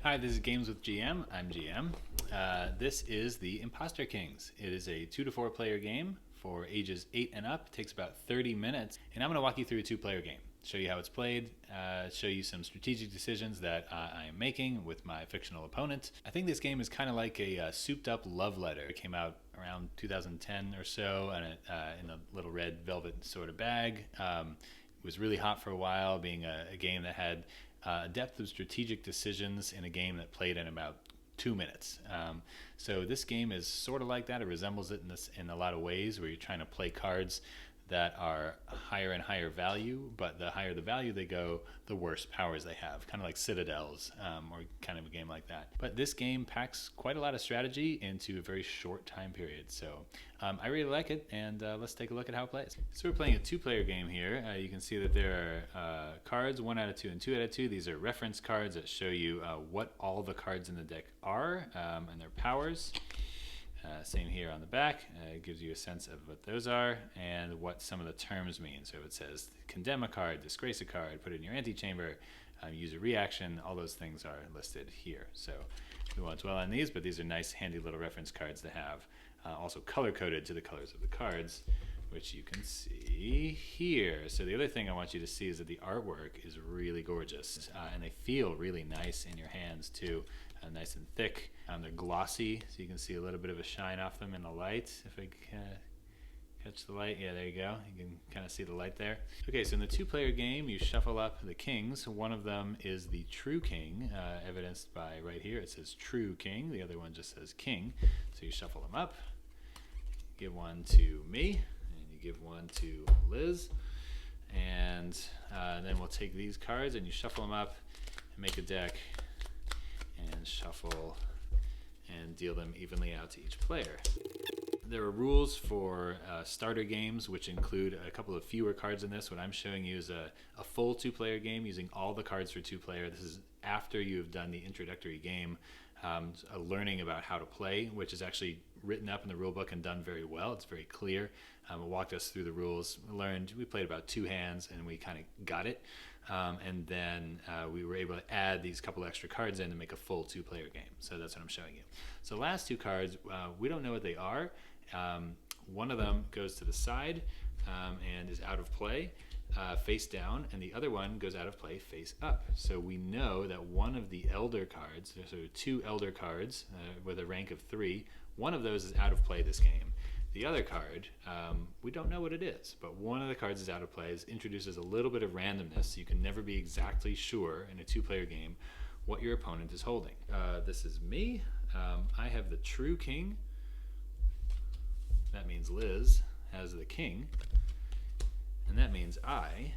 Hi, this is Games with GM. I'm GM. This is the Imposter Kings. It is a 2 to 4 player game for ages 8 and up. It takes about 30 minutes, and I'm going to walk you through a 2-player game. Show you how it's played, show you some strategic decisions that I am making with my fictional opponent. I think this game is kind of like a souped up love letter. It came out around 2010 or so and in a little red velvet sort of bag. It was really hot for a while, being a game that had a depth of strategic decisions in a game that played in about 2 minutes. So this game is sort of like that. It resembles it in a lot of ways, where you're trying to play cards that are higher and higher value, but the higher the value they go, the worse powers they have, kind of like Citadels, or kind of a game like that. But this game packs quite a lot of strategy into a very short time period, so I really like it, and let's take a look at how it plays. So we're playing a 2-player game here. You can see that there are cards 1 out of 2 and 2 out of 2. These are reference cards that show you what all the cards in the deck are and their powers. Same here on the back. It gives you a sense of what those are and what some of the terms mean. So it says condemn a card, disgrace a card, put it in your antechamber, use a reaction. All those things are listed here. So we won't dwell on these, but these are nice, handy little reference cards to have. Also color-coded to the colors of the cards, which you can see here. So the other thing I want you to see is that the artwork is really gorgeous, and they feel really nice in your hands too. Nice and thick. They're glossy, so you can see a little bit of a shine off them in the light. If I catch the light, yeah, there you go. You can kind of see the light there. Okay, so in the 2-player game, you shuffle up the kings. One of them is the true king, evidenced by right here. It says true king. The other one just says king. So you shuffle them up. Give one to me, and you give one to Liz. And then we'll take these cards, and you shuffle them up and make a deck, and shuffle and deal them evenly out to each player. There are rules for starter games, which include a couple of fewer cards in this. What I'm showing you is a full 2-player game using all the cards for 2-player. This is after you've done the introductory game, learning about how to play, which is actually written up in the rule book and done very well. It's very clear. It walked us through the rules. We played about 2 hands and we kind of got it. And then we were able to add these couple extra cards in to make a full 2-player game. So that's what I'm showing you. So the last 2 cards, we don't know what they are. One of them goes to the side and is out of play, face down, and the other one goes out of play face up. So we know that one of the elder cards, so 2 elder cards with a rank of 3, one of those is out of play this game. The other card, we don't know what it is, but one of the cards is out of play. It introduces a little bit of randomness, so you can never be exactly sure in a 2-player game what your opponent is holding. This is me. I have the true king. That means Liz has the king, and that means I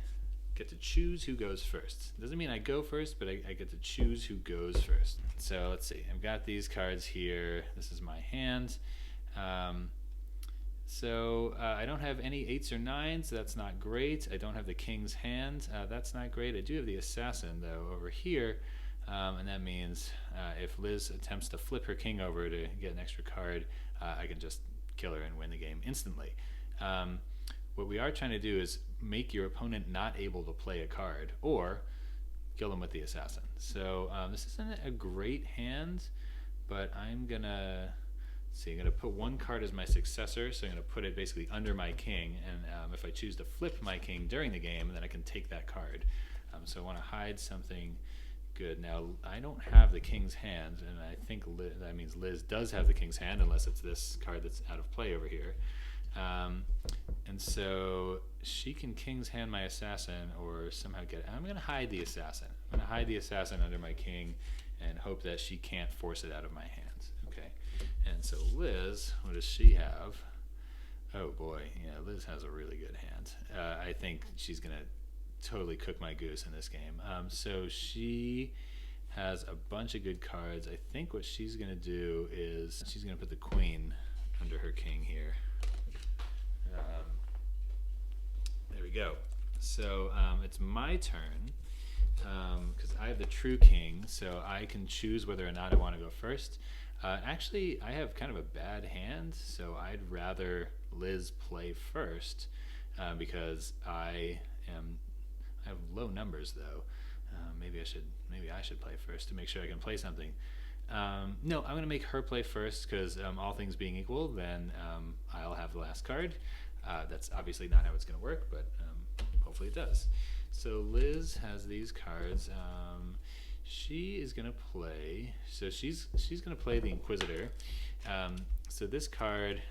get to choose who goes first. Doesn't mean I go first, but I get to choose who goes first. So let's see. I've got these cards here. This is my hand. So I don't have any 8s or 9s. That's not great. I don't have the king's hand. That's not great. I do have the assassin, though, over here. And that means if Liz attempts to flip her king over to get an extra card, I can just kill her and win the game instantly. What we are trying to do is make your opponent not able to play a card or kill them with the assassin. So this isn't a great hand, but I'm going to... See, I'm going to put one card as my successor, so I'm going to put it basically under my king, and if I choose to flip my king during the game, then I can take that card. So I want to hide something good. Now, I don't have the king's hand, and I think that means Liz does have the king's hand, unless it's this card that's out of play over here. And so she can king's hand my assassin or somehow get it. I'm going to hide the assassin. I'm going to hide the assassin under my king and hope that she can't force it out of my hands. Okay. And so Liz, what does she have? Oh boy, yeah, Liz has a really good hand. I think she's going to totally cook my goose in this game. So she has a bunch of good cards. I think what she's going to do is she's going to put the queen under her king here. There we go. So it's my turn because I have the true king, so I can choose whether or not I want to go first. Actually, I have kind of a bad hand, so I'd rather Liz play first because I have low numbers though. Maybe I should play first to make sure I can play something. No, I'm going to make her play first because all things being equal, then I'll have the last card. That's obviously not how it's going to work, but hopefully it does. So Liz has these cards. She is going to play. So she's going to play the Inquisitor. So this card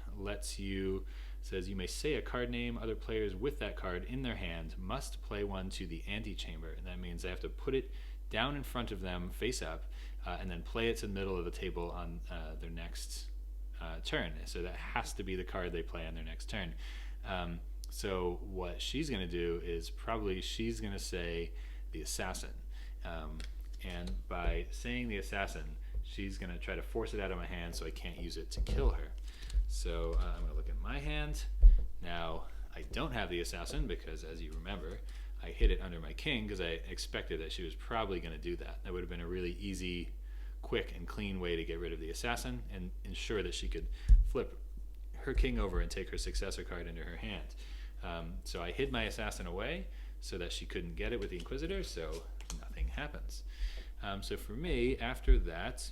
says you may say a card name. Other players with that card in their hand must play one to the antechamber, and that means they have to put it down in front of them, face up, and then play it to the middle of the table on their next turn. So that has to be the card they play on their next turn. So what she's going to do is she's going to say the Assassin. And by saying the Assassin, she's going to try to force it out of my hand so I can't use it to kill her. So I'm going to look at my hand. Now, I don't have the Assassin because, as you remember, I hid it under my king because I expected that she was probably going to do that. That would have been a really easy, quick, and clean way to get rid of the Assassin and ensure that she could flip her king over and take her successor card into her hand. So I hid my Assassin away so that she couldn't get it with the Inquisitor, so nothing happens. So for me, after that,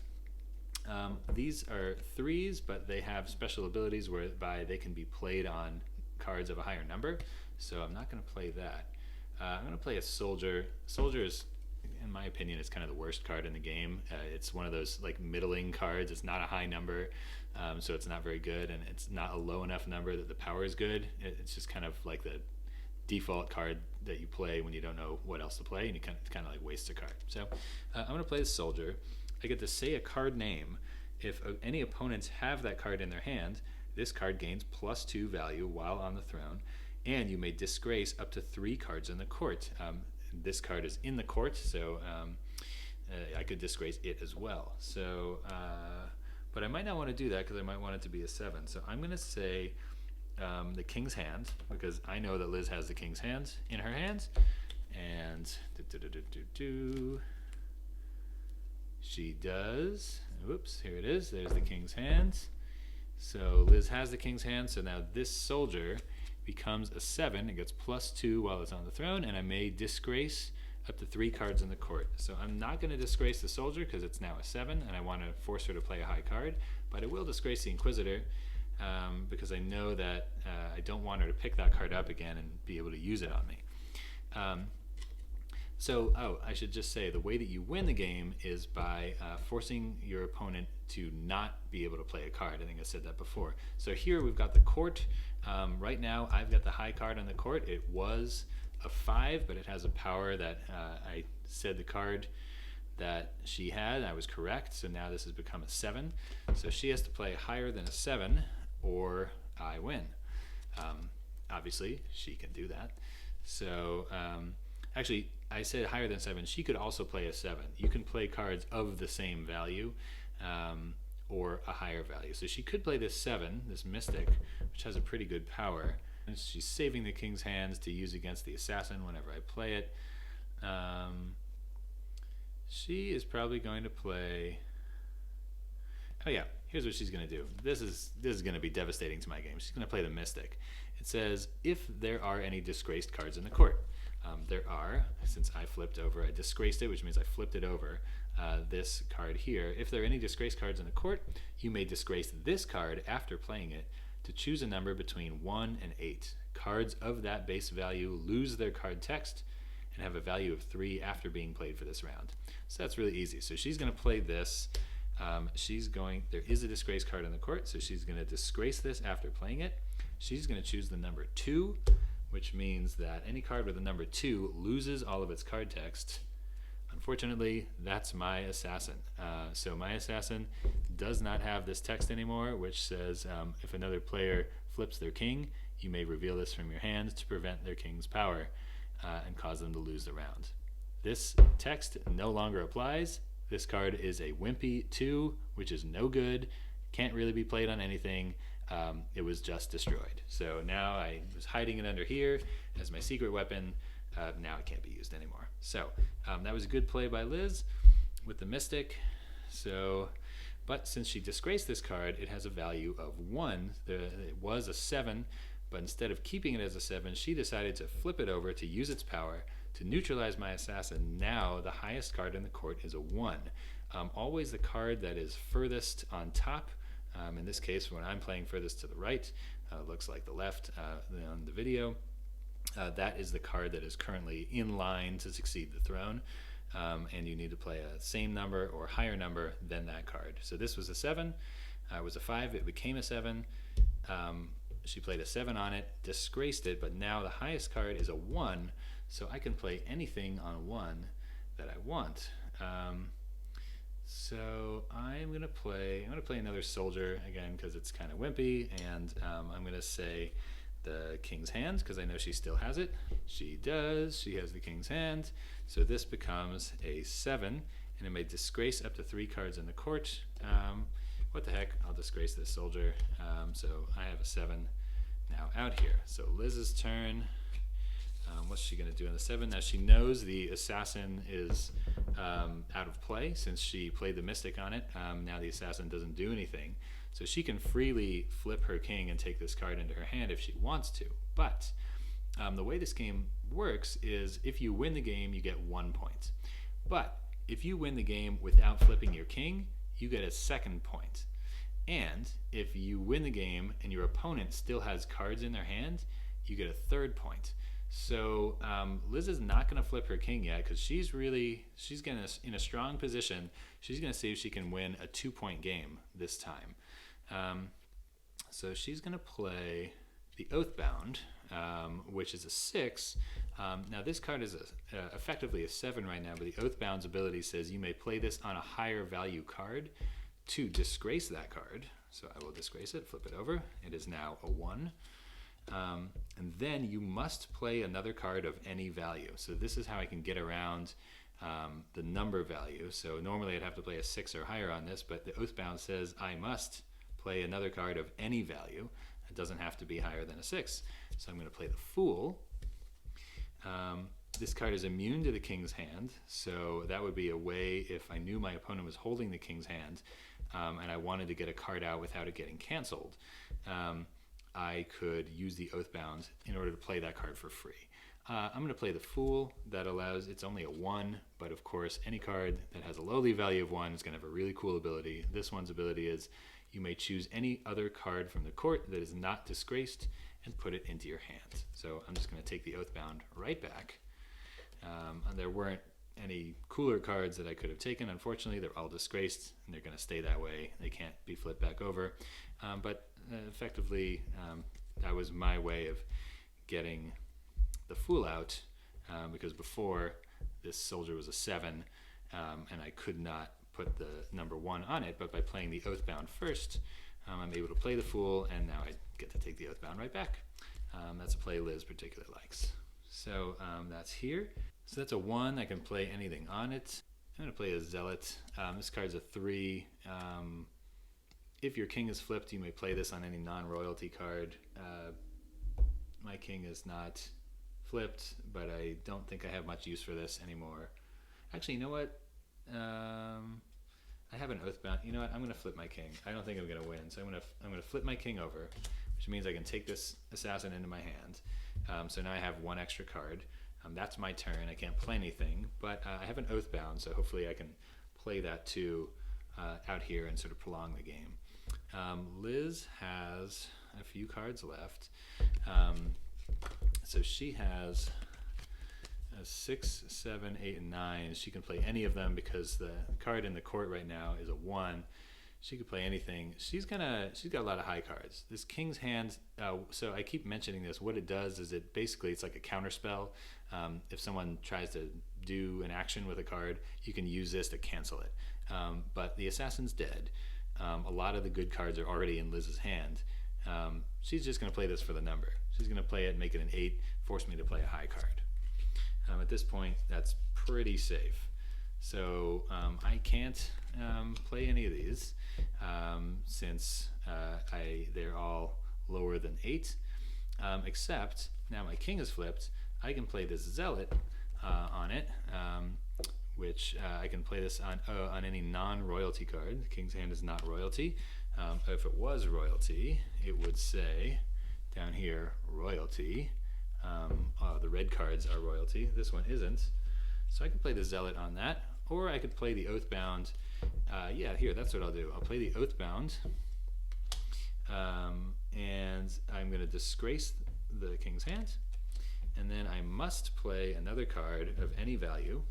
these are threes, but they have special abilities whereby they can be played on cards of a higher number. So I'm not going to play that. I'm going to play a Soldier. Soldier is, in my opinion, is kind of the worst card in the game. It's one of those like middling cards. It's not a high number, so it's not very good, and it's not a low enough number that the power is good. It's just kind of like the default card that you play when you don't know what else to play, and it kind of like wastes a card. So I'm going to play the Soldier. I get to say a card name. If any opponents have that card in their hand, this card gains +2 value while on the throne, and you may disgrace up to 3 cards in the court. This card is in the court, so I could disgrace it as well. So, but I might not want to do that because I might want it to be a 7. So I'm going to say the King's Hand, because I know that Liz has the King's Hand in her hands, and she does. Whoops, here it is. There's the King's Hand. So Liz has the King's Hand, so now this Soldier becomes a 7. It gets +2 while it's on the throne, and I may disgrace up to 3 cards in the court. So I'm not going to disgrace the Soldier because it's now a 7, and I want to force her to play a high card, but I will disgrace the Inquisitor because I know that I don't want her to pick that card up again and be able to use it on me. I should just say, the way that you win the game is by forcing your opponent to not be able to play a card. I think I said that before. So here we've got the court. Right now I've got the high card on the court. It was a 5, but it has a power that I said the card that she had, I was correct, so now this has become a 7. So she has to play higher than a 7 or I win. Obviously, she can do that. So actually, I said higher than 7. She could also play a 7. You can play cards of the same value or a higher value. So she could play this 7, this Mystic, which has a pretty good power. And she's saving the King's Hands to use against the Assassin whenever I play it. She is probably going to play... Oh yeah, here's what she's going to do. This is going to be devastating to my game. She's going to play the Mystic. It says, if there are any disgraced cards in the court. There are, since I flipped over, I disgraced it, which means I flipped it over, this card here. If there are any disgraced cards in the court, you may disgrace this card after playing it to choose a number between 1 and 8. Cards of that base value lose their card text and have a value of 3 after being played for this round. So that's really easy. So she's going to play this. There is a disgrace card in the court, so she's going to disgrace this after playing it. She's going to choose the number 2, which means that any card with a number 2 loses all of its card text. Unfortunately, that's my Assassin. So my Assassin does not have this text anymore, which says if another player flips their king, you may reveal this from your hand to prevent their king's power and cause them to lose the round. This text no longer applies. This card is a wimpy 2, which is no good, can't really be played on anything. It was just destroyed. So now I was hiding it under here as my secret weapon. Now it can't be used anymore. So that was a good play by Liz with the Mystic. But since she disgraced this card, it has a value of 1. It was a 7, but instead of keeping it as a 7, she decided to flip it over to use its power. to neutralize my assassin, now the highest card in the court is a 1. Always the card that is furthest on top. In this case, when I'm playing furthest to the right, looks like the left on the video. That is the card that is currently in line to succeed the throne. And you need to play a same number or higher number than that card. So this was a 7. It was a 5. It became a 7. She played a 7 on it, disgraced it, but now the highest card is a 1, so I can play anything on 1 that I want. So I'm going to play another soldier again because it's kind of wimpy, and I'm going to say the King's Hand because I know she still has it. She does. She has the King's Hand. So this becomes a 7, and it may disgrace up to 3 cards in the court. What the heck, I'll disgrace this soldier. So I have a 7 now out here. So Liz's turn. What's she going to do in the 7? Now she knows the assassin is out of play since she played the mystic on it. Now the assassin doesn't do anything. So she can freely flip her king and take this card into her hand if she wants to. But the way this game works is if you win the game, you get 1 point. But if you win the game without flipping your king, you get a 2nd point. And if you win the game and your opponent still has cards in their hand, you get a 3rd point. So Liz is not going to flip her king yet because she's going to, in a strong position, she's going to see if she can win a 2-point game this time. So she's going to play the Oathbound, which is a 6. Now this card is effectively a 7 right now, but the Oathbound's ability says you may play this on a higher value card to disgrace that card. So I will disgrace it, flip it over. It is now a 1. And then you must play another card of any value. So this is how I can get around the number value. So normally I'd have to play a 6 or higher on this, but the Oathbound says I must play another card of any value. It doesn't have to be higher than a 6. So I'm going to play the Fool. This card is immune to the King's Hand, so that would be a way if I knew my opponent was holding the King's Hand and I wanted to get a card out without it getting canceled. I could use the Oathbound in order to play that card for free. I'm going to play the Fool. That allows, it's only a 1, but of course any card that has a lowly value of 1 is going to have a really cool ability. This one's ability is you may choose any other card from the court that is not disgraced and put it into your hand. So I'm just going to take the Oathbound right back. And there weren't any cooler cards that I could have taken. Unfortunately, they're all disgraced and they're going to stay that way. They can't be flipped back over. But effectively, that was my way of getting the Fool out because before this soldier was a 7 and I could not put the number 1 on it, but by playing the Oathbound first, I'm able to play the Fool, and now I get to take the Oathbound right back. That's a play Liz particularly likes. So that's here. So that's a 1. I can play anything on it. I'm going to play a Zealot. This card's a 3. If your king is flipped, you may play this on any non-royalty card. My king is not flipped, but I don't think I have much use for this anymore. Actually, you know what? I have an Oathbound. You know what? I'm going to flip my king. I don't think I'm going to win, so I'm going to flip my king over, which means I can take this assassin into my hand. So now I have 1 extra card. That's my turn. I can't play anything, but I have an Oathbound, so hopefully I can play that too out here and sort of prolong the game. Liz has a few cards left. So she has a 6, 7, 8, and 9. She can play any of them because the card in the court right now is a 1. She could play anything. She's got a lot of high cards. This King's Hand, so I keep mentioning this. What it does is it's like a counter spell. If someone tries to do an action with a card, you can use this to cancel it. But the assassin's dead. A lot of the good cards are already in Liz's hand. She's just going to play this for the number. She's going to play it, make it an 8, force me to play a high card. At this point, that's pretty safe. So I can't play any of these since they're all lower than 8, except now my king is flipped. I can play this Zealot on it, which I can play this on any non-royalty card. The King's Hand is not royalty. If it was royalty, it would say down here, royalty. The red cards are royalty. This one isn't. So I could play the Zealot on that, or I could play the Oathbound. Yeah, here, that's what I'll do. I'll play the Oathbound, and I'm going to disgrace the King's Hand, and then I must play another card of any value,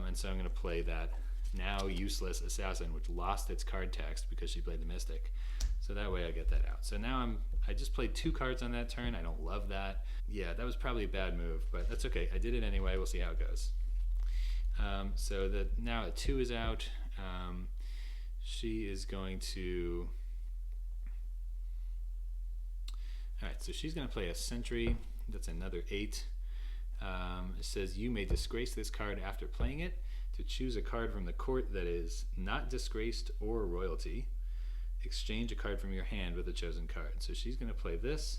and so I'm going to play that now useless Assassin, which lost its card text because she played the Mystic. So that way I get that out. So now I just played 2 cards on that turn. I don't love that. Yeah, that was probably a bad move, but that's okay. I did it anyway. We'll see how it goes. So now a 2 is out. She is going to... Alright, so she's going to play a Sentry. That's another 8. It says you may disgrace this card after playing it to choose a card from the court that is not disgraced or royalty. Exchange a card from your hand with a chosen card. So she's going to play this.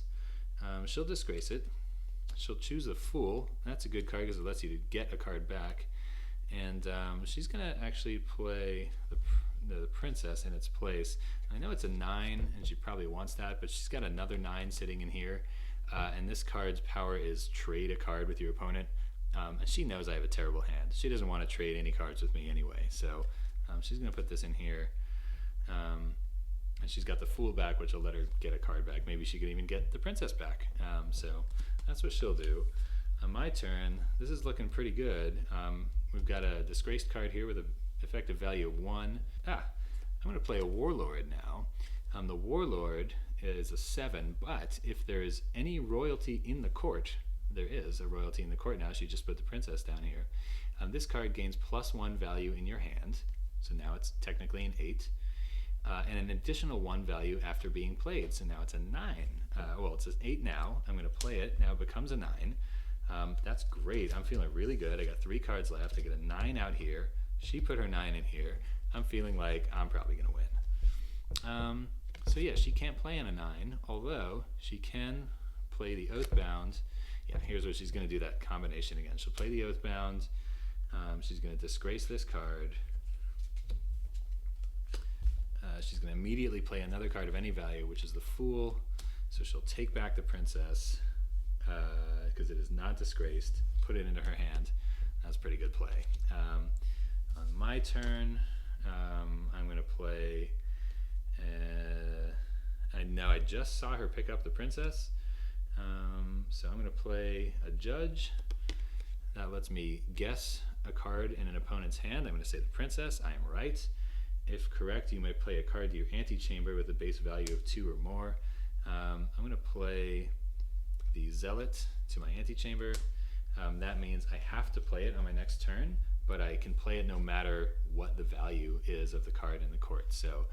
She'll disgrace it. She'll choose the Fool. That's a good card because it lets you to get a card back. And she's going to actually play the Princess in its place. I know it's a 9, and she probably wants that, but she's got another 9 sitting in here. And this card's power is trade a card with your opponent. And she knows I have a terrible hand. She doesn't want to trade any cards with me anyway. So she's going to put this in here. And she's got the Fool back, which will let her get a card back. Maybe she could even get the Princess back. So that's what she'll do. On my turn, this is looking pretty good. We've got a disgraced card here with an effective value of 1. I'm going to play a Warlord now. The Warlord is a 7, but if there is any royalty in the court, there is a royalty in the court now. She just put the Princess down here. This card gains +1 value in your hand. So now it's technically an 8. And an additional 1 value after being played. So now it's a 9. Well, it's an 8 now. I'm going to play it. Now it becomes a 9. That's great. I'm feeling really good. I got 3 cards left. I get a 9 out here. She put her 9 in here. I'm feeling like I'm probably going to win. So yeah, she can't play in a 9, although she can play the Oathbound. Yeah, here's where she's going to do that combination again. She'll play the Oathbound. She's going to disgrace this card. She's going to immediately play another card of any value, which is the Fool. So she'll take back the Princess because it is not disgraced, put it into her hand. That's a pretty good play. On my turn, I'm going to play... I know I just saw her pick up the Princess, so I'm going to play a Judge. That lets me guess a card in an opponent's hand. I'm going to say the Princess. I am right. If correct, you may play a card to your antechamber with a base value of 2 or more. I'm going to play the Zealot to my antechamber. That means I have to play it on my next turn, but I can play it no matter what the value is of the card in the court. So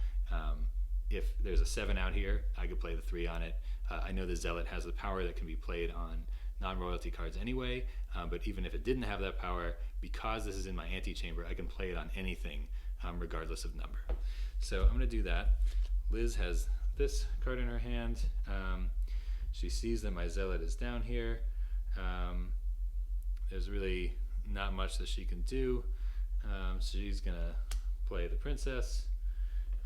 if there's a 7 out here, I could play the 3 on it. I know the Zealot has the power that can be played on non-royalty cards anyway, but even if it didn't have that power, because this is in my antechamber, I can play it on anything regardless of number. So I'm going to do that. Liz has this card in her hand. She sees that my Zealot is down here. There's really not much that she can do. She's going to play the Princess.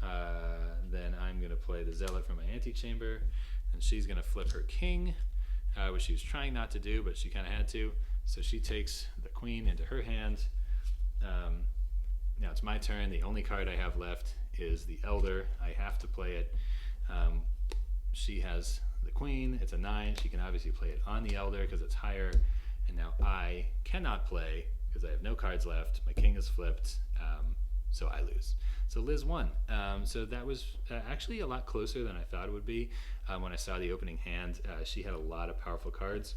Then I'm going to play the Zealot from my antechamber. And she's going to flip her King, which she was trying not to do, but she kind of had to. So she takes the Queen into her hand. Now it's my turn. The only card I have left is the Elder. I have to play it. She has the Queen. It's a 9. She can obviously play it on the Elder because it's higher. And now I cannot play because I have no cards left. My King is flipped, so I lose. So Liz won. So that was actually a lot closer than I thought it would be. When I saw the opening hand, she had a lot of powerful cards.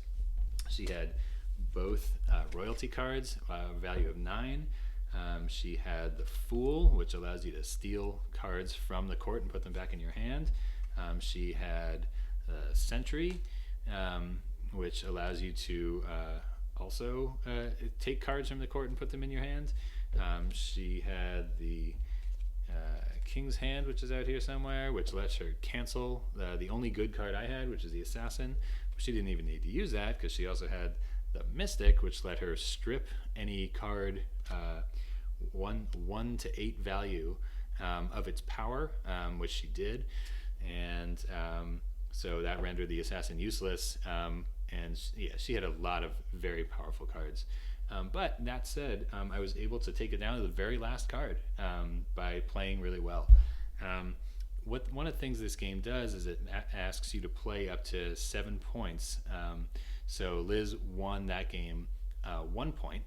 She had both royalty cards, value of 9. She had the Fool, which allows you to steal cards from the court and put them back in your hand. She had Sentry, which allows you to also take cards from the court and put them in your hand. She had the King's Hand, which is out here somewhere, which lets her cancel the only good card I had, which is the Assassin. She didn't even need to use that because she also had the Mystic, which let her strip any card 1 to 8 value of its power, which she did. And so that rendered the Assassin useless. and she had a lot of very powerful cards. But that said, I was able to take it down to the very last card by playing really well. One of the things this game does is it asks you to play up to 7 points. So Liz won that game 1 point.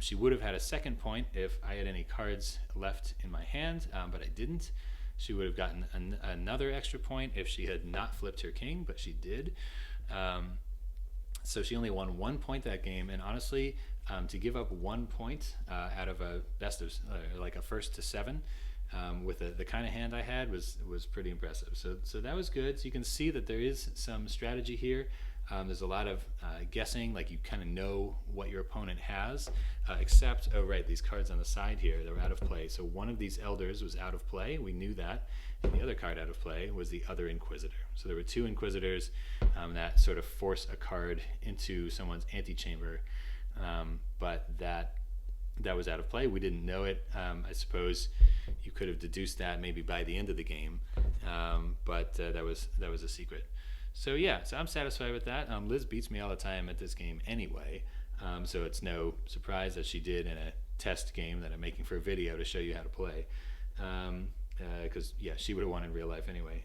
She would have had a second point if I had any cards left in my hand, but I didn't. She would have gotten another extra point if she had not flipped her king, but she did. So she only won 1 point that game, and honestly, to give up 1 point out of a best of like a first to 7 with the kind of hand I had was pretty impressive. So that was good. So you can see that there is some strategy here. There's a lot of guessing, like you kind of know what your opponent has, except, oh right, these cards on the side here, they're out of play. So one of these elders was out of play, we knew that, and the other card out of play was the other inquisitor. So there were 2 inquisitors that sort of force a card into someone's antechamber, but that was out of play. We didn't know it. I suppose you could have deduced that maybe by the end of the game, but that was a secret. So yeah, so I'm satisfied with that. Liz beats me all the time at this game anyway, so it's no surprise that she did in a test game that I'm making for a video to show you how to play, because yeah, she would have won in real life anyway.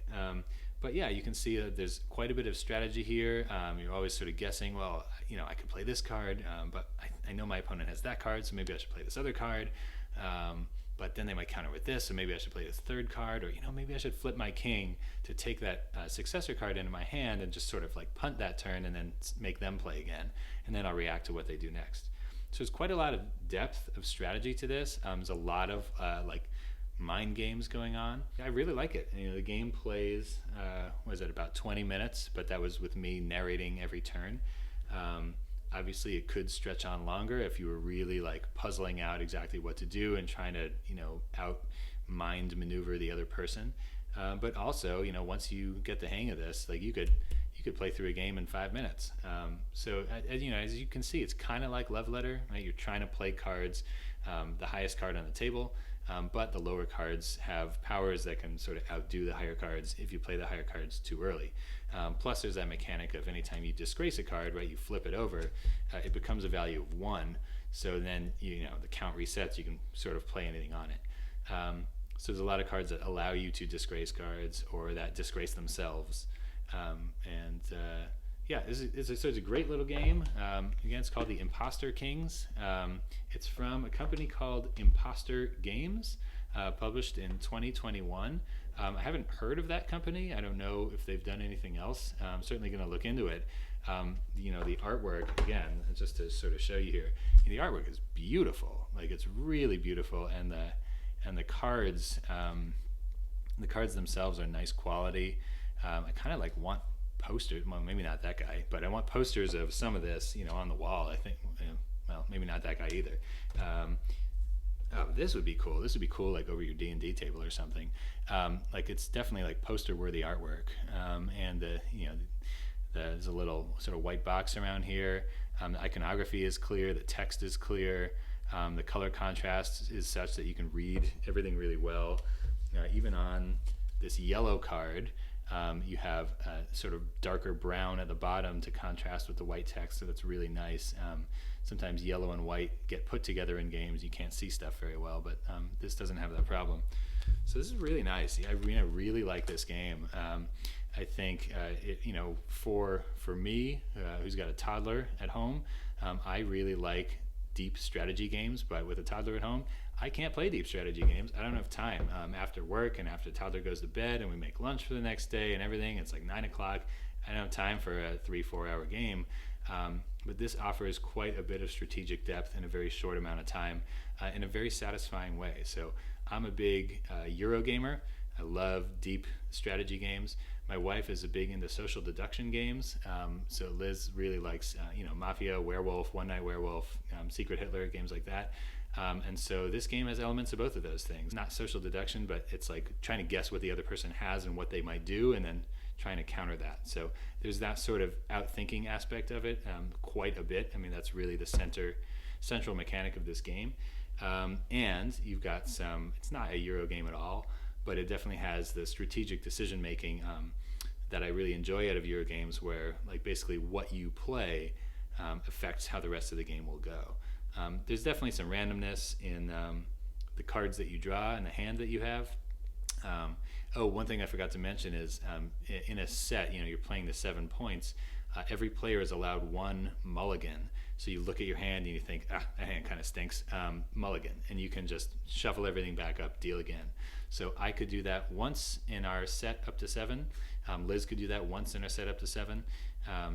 But yeah, you can see that there's quite a bit of strategy here. You're always sort of guessing, well, I could play this card, but I know my opponent has that card, so maybe I should play this other card. But then they might counter with this, so maybe I should play this third card, or maybe I should flip my king to take that successor card into my hand and just sort of like punt that turn and then make them play again, and then I'll react to what they do next. So there's quite a lot of depth of strategy to this. There's a lot of like mind games going on. I really like it. The game plays about 20 minutes, but that was with me narrating every turn. Obviously it could stretch on longer if you were really like puzzling out exactly what to do and trying to out mind maneuver the other person, but also once you get the hang of this, like you could play through a game in 5 minutes. So as you can see, it's kind of like Love Letter, right? You're trying to play cards, the highest card on the table, but the lower cards have powers that can sort of outdo the higher cards if you play the higher cards too early. Plus there's that mechanic of anytime you disgrace a card, right, you flip it over, it becomes a value of 1, so then the count resets, you can sort of play anything on it. So there's a lot of cards that allow you to disgrace cards or that disgrace themselves, yeah, it's a great little game. Again, it's called the Imposter Kings. It's from a company called Imposter Games, published in 2021. I haven't heard of that company. I don't know if they've done anything else. I'm certainly going to look into it. The artwork, again, just to sort of show you here, the artwork is beautiful. Like, it's really beautiful, and the cards themselves are nice quality. I kind of like want posters, well, maybe not that guy, but I want posters of some of this, on the wall. I think, well, maybe not that guy either. Oh, this would be cool. This would be cool, like over your D&D table or something. Like, it's definitely like poster-worthy artwork. And there's a little sort of white box around here. The iconography is clear. The text is clear. The color contrast is such that you can read everything really well. Even on this yellow card, you have sort of darker brown at the bottom to contrast with the white text, so that's really nice. Sometimes yellow and white get put together in games. You can't see stuff very well, but this doesn't have that problem. So this is really nice. I really like this game. I think for me, who's got a toddler at home, I really like deep strategy games, but with a toddler at home, I can't play deep strategy games. I don't have time. After work and after toddler goes to bed and we make lunch for the next day and everything, it's like 9 o'clock. I don't have time for a 3-4 hour game. But this offers quite a bit of strategic depth in a very short amount of time, in a very satisfying way. So I'm a big Euro gamer. I love deep strategy games. My wife is a big into social deduction games. So Liz really likes Mafia, Werewolf, One Night Werewolf, Secret Hitler, games like that. And so this game has elements of both of those things. Not social deduction, but it's like trying to guess what the other person has and what they might do, and then trying to counter that. So there's that sort of outthinking aspect of it, quite a bit. I mean, that's really the central mechanic of this game. And you've got some, it's not a Euro game at all, but it definitely has the strategic decision making that I really enjoy out of Euro games, where like basically what you play affects how the rest of the game will go. There's definitely some randomness in the cards that you draw and the hand that you have. One thing I forgot to mention is in a set, you're playing the 7 points. Every player is allowed one mulligan. So you look at your hand and you think, that hand kind of stinks, mulligan. And you can just shuffle everything back up, deal again. So I could do that once in our set up to 7. Liz could do that once in our set up to 7.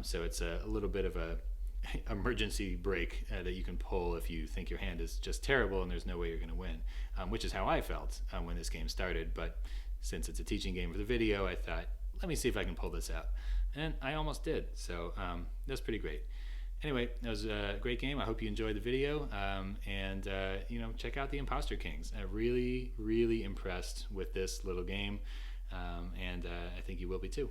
So it's a little bit of a emergency break that you can pull if you think your hand is just terrible and there's no way you're going to win, which is how I felt when this game started. But since it's a teaching game for the video, I thought, let me see if I can pull this out. And I almost did, so that was pretty great. Anyway, that was a great game. I hope you enjoyed the video, and check out the Imposter Kings. I'm really, really impressed with this little game, and I think you will be too.